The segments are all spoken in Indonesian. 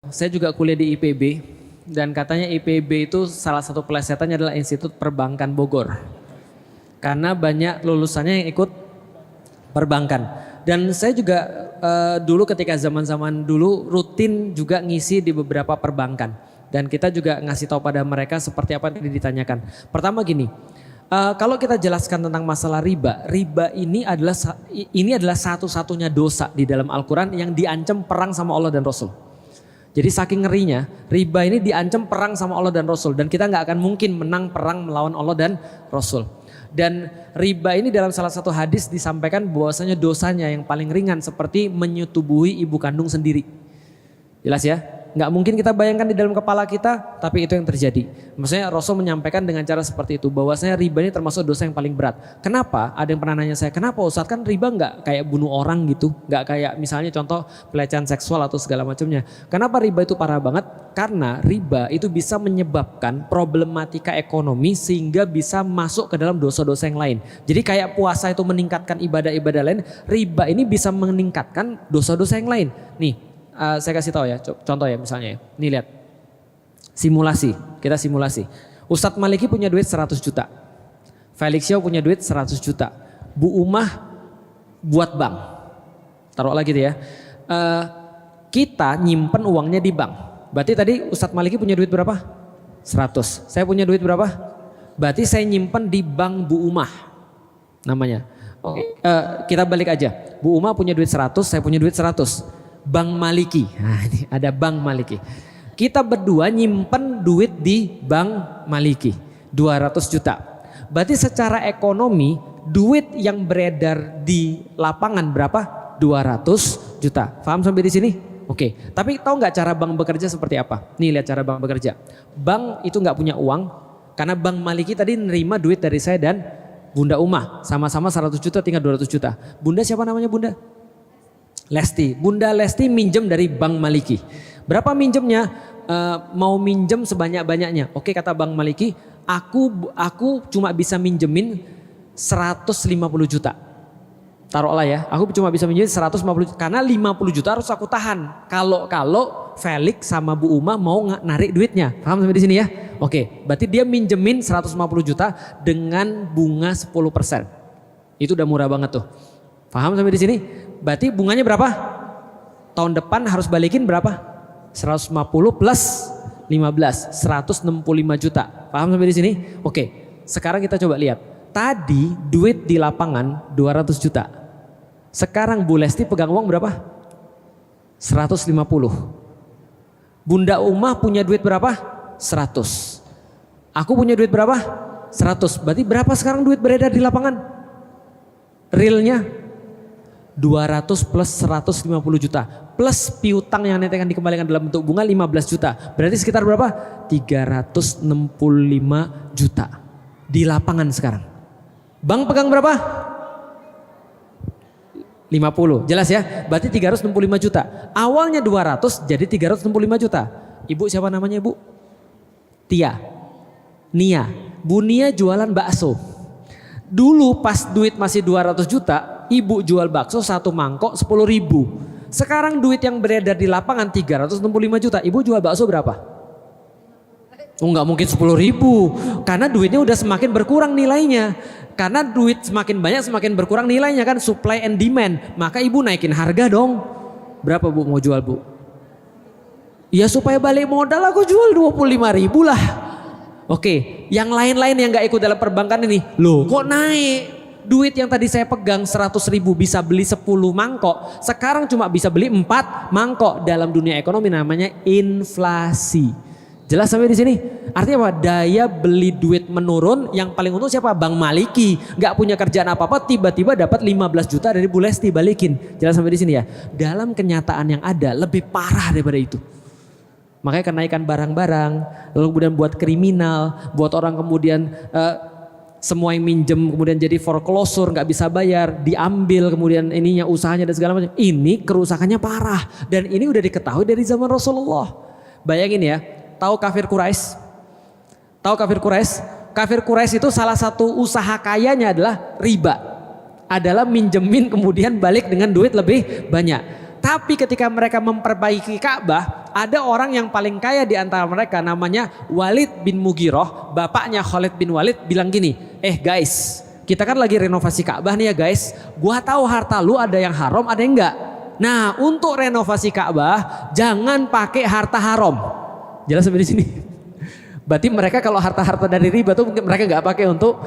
Saya juga kuliah di IPB dan katanya IPB itu salah satu plesetannya adalah Institut Perbankan Bogor. Karena banyak lulusannya yang ikut perbankan. Dan saya juga dulu ketika zaman-zaman dulu rutin juga ngisi di beberapa perbankan. Dan kita juga ngasih tahu pada mereka seperti apa yang ditanyakan. Pertama gini, kalau kita jelaskan tentang masalah riba, riba ini adalah satu-satunya dosa di dalam Al-Quran yang diancam perang sama Allah dan Rasul. Jadi saking ngerinya, riba ini diancam perang sama Allah dan Rasul. Dan kita nggak akan mungkin menang perang melawan Allah dan Rasul. Dan riba ini dalam salah satu hadis disampaikan bahwasanya dosanya yang paling ringan seperti menyetubuhi ibu kandung sendiri. Jelas ya? Nggak mungkin kita bayangkan di dalam kepala kita, tapi itu yang terjadi. Maksudnya Rasul menyampaikan dengan cara seperti itu, bahwasanya riba ini termasuk dosa yang paling berat. Kenapa? Ada yang pernah nanya saya, kenapa Ustadz, kan riba nggak kayak bunuh orang gitu, nggak kayak misalnya contoh pelecehan seksual atau segala macamnya. Kenapa riba itu parah banget? Karena riba itu bisa menyebabkan problematika ekonomi sehingga bisa masuk ke dalam dosa-dosa yang lain. Jadi kayak puasa itu meningkatkan ibadah-ibadah lain, riba ini bisa meningkatkan dosa-dosa yang lain. Nih, saya kasih tahu ya, contoh ya misalnya ya. Nih lihat, simulasi, kita simulasi. Ustadz Maliki punya duit 100 juta. Felix Xiao punya duit 100 juta. Bu Umah buat bank. Taruh lagi gitu ya. Kita nyimpen uangnya di bank. Berarti tadi Ustadz Maliki punya duit berapa? 100. Saya punya duit berapa? Berarti saya nyimpen di bank Bu Umah namanya. Oke, kita balik aja. Bu Umah punya duit 100, saya punya duit 100. Bank Maliki, nah ini ada Bank Maliki. Kita berdua nyimpen duit di Bank Maliki, 200 juta. Berarti secara ekonomi duit yang beredar di lapangan berapa? 200 juta. Paham sampai di sini? Oke, tapi tahu nggak cara bank bekerja seperti apa? Nih lihat cara bank bekerja. Bank itu nggak punya uang, karena Bank Maliki tadi nerima duit dari saya dan Bunda Umah. Sama-sama 100 juta tinggal 200 juta. Bunda siapa namanya Bunda? Lesti, Bunda Lesti minjem dari Bank Maliki. Berapa minjemnya? Mau minjem sebanyak-banyaknya. Oke kata Bank Maliki, aku cuma bisa minjemin 150 juta. Taruhlah ya, aku cuma bisa minjemin 150 juta. Karena 50 juta harus aku tahan. Kalau Felix sama Bu Uma mau narik duitnya. Paham sampai di sini ya? Oke, berarti dia minjemin 150 juta dengan bunga 10%. Itu udah murah banget tuh. Paham sampai di sini? Berarti bunganya berapa? Tahun depan harus balikin berapa? 150 plus 15, 165 juta. Paham sampai di sini? Oke, sekarang kita coba lihat. Tadi duit di lapangan 200 juta. Sekarang Bu Lesti pegang uang berapa? 150. Bunda Umah punya duit berapa? 100. Aku punya duit berapa? 100. Berarti berapa sekarang duit beredar di lapangan? Realnya 200 plus 150 juta plus piutang yang nanti akan dikembalikan dalam bentuk bunga 15 juta. Berarti sekitar berapa? 365 juta di lapangan sekarang. Bank pegang berapa? 50. Jelas ya? Berarti 365 juta. Awalnya 200 jadi 365 juta. Ibu siapa namanya Ibu? Tia. Nia. Bu Nia jualan bakso. Dulu pas duit masih 200 juta, ibu jual bakso satu mangkok 10.000. Sekarang duit yang beredar di lapangan 365 juta, ibu jual bakso berapa? Oh nggak mungkin 10.000, karena duitnya udah semakin berkurang nilainya. Karena duit semakin banyak semakin berkurang nilainya kan, supply and demand. Maka ibu naikin harga dong. Berapa Bu mau jual Bu? Ya supaya balik modal aku jual 25.000 lah. Oke, yang lain-lain yang gak ikut dalam perbankan ini, loh kok naik? Duit yang tadi saya pegang 100.000 bisa beli 10 mangkok, sekarang cuma bisa beli 4 mangkok. Dalam dunia ekonomi namanya inflasi. Jelas sampai di sini? Artinya apa? Daya beli duit menurun, yang paling untung siapa? Bank Maliki. Gak punya kerjaan apa-apa, tiba-tiba dapat 15 juta dari Bu Lesti balikin. Jelas sampai di sini ya? Dalam kenyataan yang ada lebih parah daripada itu. Makanya kenaikan barang-barang, lalu kemudian buat kriminal, buat orang kemudian semua yang minjem kemudian jadi foreclosure, nggak bisa bayar, diambil kemudian ininya usahanya dan segala macam. Ini kerusakannya parah dan ini udah diketahui dari zaman Rasulullah. Bayangin ya, tahu kafir Quraisy? Tahu kafir Quraisy? Kafir Quraisy itu salah satu usaha kayanya adalah riba, adalah minjemin kemudian balik dengan duit lebih banyak. Tapi ketika mereka memperbaiki Ka'bah, ada orang yang paling kaya di antara mereka namanya Walid bin Mughirah, bapaknya Khalid bin Walid bilang gini, guys, kita kan lagi renovasi Ka'bah nih ya guys, gua tahu harta lu ada yang haram ada yang enggak. Nah untuk renovasi Ka'bah jangan pakai harta haram. Jelas sampai di sini? Berarti mereka kalau harta-harta dari riba tuh mereka nggak pakai untuk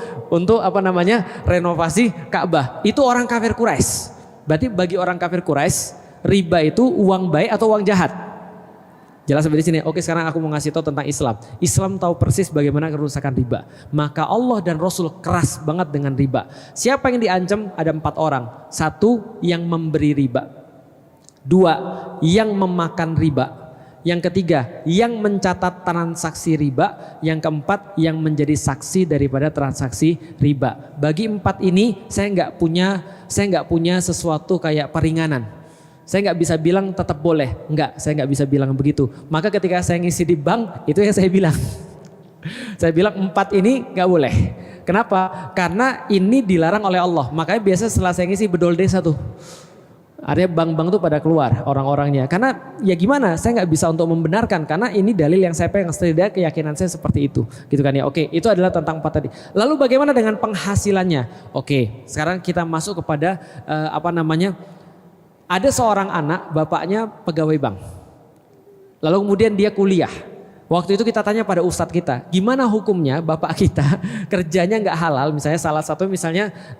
renovasi Ka'bah. Itu orang kafir Quraisy. Berarti bagi orang kafir Quraisy riba itu uang baik atau uang jahat? Jelas sampai di sini. Oke, sekarang aku mau ngasih tahu tentang Islam. Islam tahu persis bagaimana kerusakan riba. Maka Allah dan Rasul keras banget dengan riba. Siapa yang diancam? Ada 4 orang. 1, yang memberi riba. 2, yang memakan riba. Yang ketiga, yang mencatat transaksi riba. Yang keempat, yang menjadi saksi daripada transaksi riba. Bagi 4 ini saya nggak punya sesuatu kayak peringanan. Saya nggak bisa bilang tetap boleh, saya nggak bisa bilang begitu. Maka ketika saya ngisi di bank, itu yang saya bilang. Saya bilang 4 ini nggak boleh. Kenapa? Karena ini dilarang oleh Allah. Makanya biasa setelah saya ngisi bedol desa tuh. Artinya bank-bank tuh pada keluar orang-orangnya. Karena ya gimana, saya nggak bisa untuk membenarkan. Karena ini dalil yang saya pegang, setidaknya keyakinan saya seperti itu. Gitu kan ya, oke, itu adalah tentang 4 tadi. Lalu bagaimana dengan penghasilannya? Oke, sekarang kita masuk kepada ada seorang anak, bapaknya pegawai bank. Lalu kemudian dia kuliah. Waktu itu kita tanya pada ustadz kita, gimana hukumnya bapak kita kerjanya nggak halal, misalnya salah satu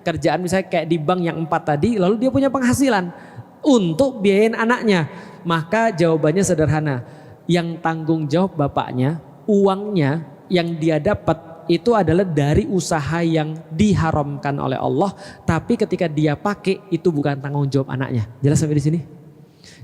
kerjaan misalnya kayak di bank yang 4 tadi, lalu dia punya penghasilan untuk biayain anaknya. Maka jawabannya sederhana, yang tanggung jawab bapaknya, uangnya yang dia dapat itu adalah dari usaha yang diharamkan oleh Allah, tapi ketika dia pakai itu bukan tanggung jawab anaknya. Jelas sampai di sini?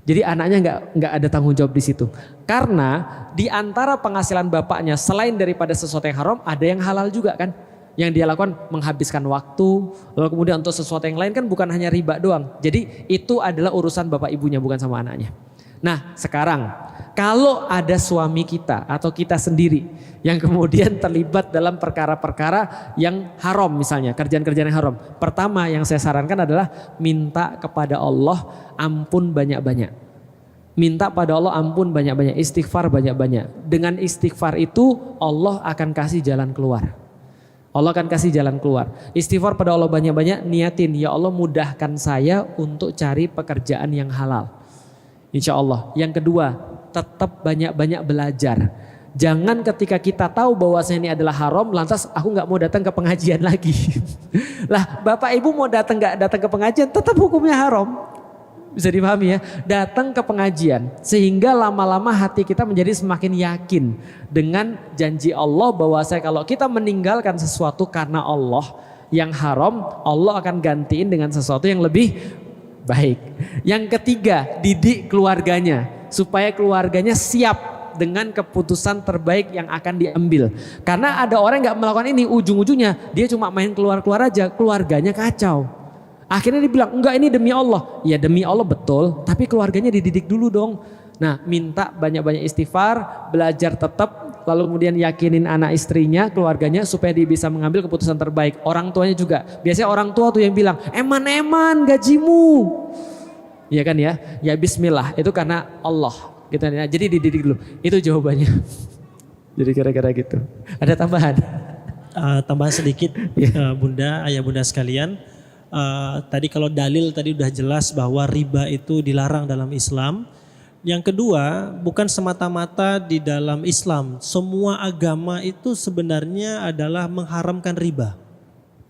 Jadi anaknya nggak ada tanggung jawab di situ. Karena di antara penghasilan bapaknya selain daripada sesuatu yang haram, ada yang halal juga kan. Yang dia lakukan menghabiskan waktu, lalu kemudian untuk sesuatu yang lain kan bukan hanya riba doang. Jadi itu adalah urusan bapak ibunya, bukan sama anaknya. Nah sekarang kalau ada suami kita atau kita sendiri yang kemudian terlibat dalam perkara-perkara yang haram, misalnya kerjaan-kerjaan yang haram. Pertama yang saya sarankan adalah minta kepada Allah ampun banyak-banyak. Minta pada Allah ampun banyak-banyak, istighfar banyak-banyak. Dengan istighfar itu Allah akan kasih jalan keluar. Allah akan kasih jalan keluar. Istighfar pada Allah banyak-banyak, niatin, ya Allah mudahkan saya untuk cari pekerjaan yang halal. Insya Allah. Yang kedua, tetap banyak-banyak belajar. Jangan ketika kita tahu bahwasanya ini adalah haram, lantas aku nggak mau datang ke pengajian lagi. Lah, bapak ibu mau nggak datang ke pengajian, tetap hukumnya haram. Bisa dipahami ya, datang ke pengajian sehingga lama-lama hati kita menjadi semakin yakin dengan janji Allah bahwa kalau kita meninggalkan sesuatu karena Allah yang haram, Allah akan gantiin dengan sesuatu yang lebih baik. Yang ketiga, didik keluarganya supaya keluarganya siap dengan keputusan terbaik yang akan diambil. Karena ada orang yang gak melakukan ini, ujung-ujungnya dia cuma main keluar-keluar aja, keluarganya kacau. Akhirnya dia bilang, enggak ini demi Allah. Ya demi Allah betul, tapi keluarganya dididik dulu dong. Nah minta banyak-banyak istighfar, belajar tetap, lalu kemudian yakinin anak istrinya, keluarganya supaya dia bisa mengambil keputusan terbaik. Orang tuanya juga, biasanya orang tua tuh yang bilang, eman-eman gajimu. Ya kan ya, ya bismillah, itu karena Allah. Gitu ya. Jadi dididik dulu, itu jawabannya. Jadi kira-kira gitu. Ada tambahan? Tambahan sedikit Bunda, ayah bunda sekalian. Tadi kalau dalil tadi udah jelas bahwa riba itu dilarang dalam Islam. Yang kedua, bukan semata-mata di dalam Islam, semua agama itu sebenarnya adalah mengharamkan riba.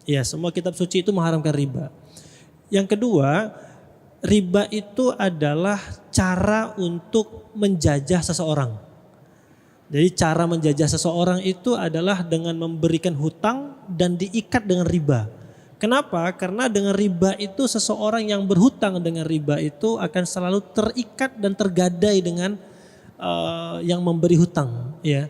Ya, semua kitab suci itu mengharamkan riba. Yang kedua, riba itu adalah cara untuk menjajah seseorang. Jadi cara menjajah seseorang itu adalah dengan memberikan hutang dan diikat dengan riba. Kenapa? Karena dengan riba itu seseorang yang berhutang dengan riba itu akan selalu terikat dan tergadai dengan yang memberi hutang, ya.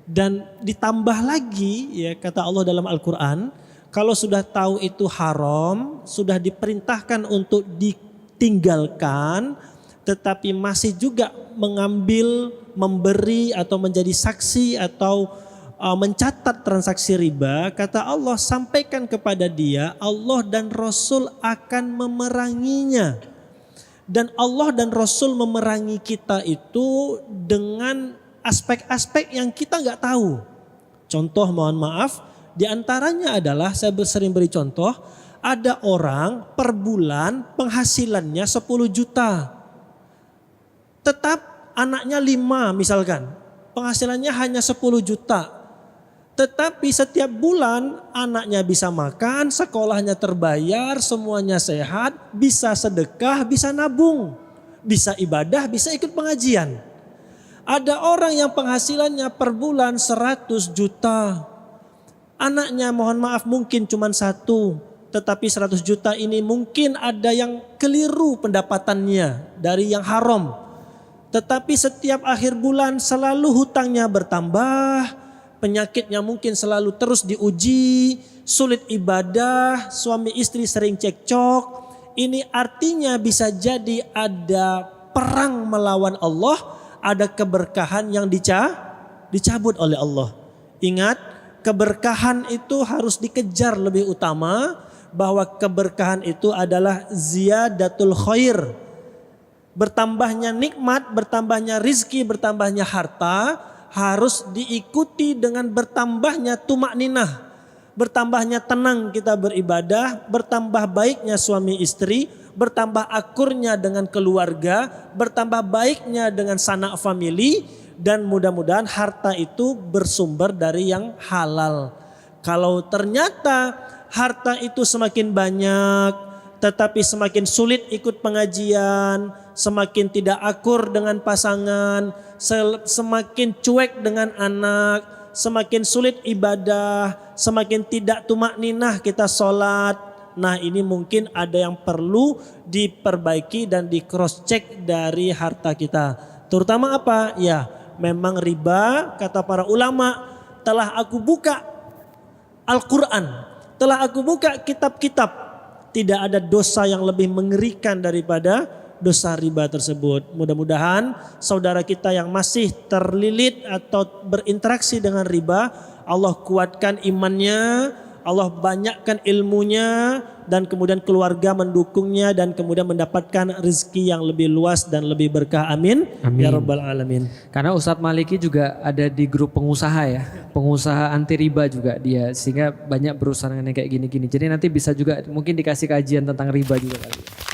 Dan ditambah lagi, ya, kata Allah dalam Al-Qur'an, kalau sudah tahu itu haram, sudah diperintahkan untuk ditinggalkan, tetapi masih juga mengambil, memberi atau menjadi saksi atau mencatat transaksi riba, kata Allah, sampaikan kepada dia, Allah dan Rasul akan memeranginya Dan Allah dan Rasul memerangi kita itu dengan aspek-aspek yang kita nggak tahu. Contoh mohon maaf, di antaranya adalah saya sering beri contoh, ada orang per bulan penghasilannya 10 juta. Tetap anaknya 5 misalkan, penghasilannya hanya 10 juta. Tetapi setiap bulan anaknya bisa makan, sekolahnya terbayar, semuanya sehat, bisa sedekah, bisa nabung, bisa ibadah, bisa ikut pengajian. Ada orang yang penghasilannya per bulan 100 juta. Anaknya mohon maaf mungkin cuma 1, tetapi 100 juta ini mungkin ada yang keliru pendapatannya dari yang haram. Tetapi setiap akhir bulan selalu hutangnya bertambah. Penyakitnya mungkin selalu terus diuji, sulit ibadah, suami istri sering cekcok. Ini artinya bisa jadi ada perang melawan Allah, ada keberkahan yang dicabut oleh Allah. Ingat, keberkahan itu harus dikejar lebih utama, bahwa keberkahan itu adalah ziyadatul khair. Bertambahnya nikmat, bertambahnya rizki, bertambahnya harta harus diikuti dengan bertambahnya tumakninah, bertambahnya tenang kita beribadah, bertambah baiknya suami istri, bertambah akurnya dengan keluarga, bertambah baiknya dengan sanak famili, dan mudah-mudahan harta itu bersumber dari yang halal. Kalau ternyata harta itu semakin banyak, tetapi semakin sulit ikut pengajian, semakin tidak akur dengan pasangan, semakin cuek dengan anak, semakin sulit ibadah, semakin tidak tumakninah kita sholat. Nah ini mungkin ada yang perlu diperbaiki dan di cross check dari harta kita. Terutama apa? Ya memang riba, kata para ulama, telah aku buka Al-Quran, telah aku buka kitab-kitab. Tidak ada dosa yang lebih mengerikan daripada dosa riba tersebut. Mudah-mudahan saudara kita yang masih terlilit atau berinteraksi dengan riba, Allah kuatkan imannya, Allah banyakkan ilmunya, dan kemudian keluarga mendukungnya, dan kemudian mendapatkan rezeki yang lebih luas dan lebih berkah. Amin. Amin. Ya Rabbal Alamin. Karena Ustadz Maliki juga ada di grup pengusaha ya, pengusaha anti riba juga dia, sehingga banyak berusaha dengan yang kayak gini-gini. Jadi nanti bisa juga mungkin dikasih kajian tentang riba juga kali.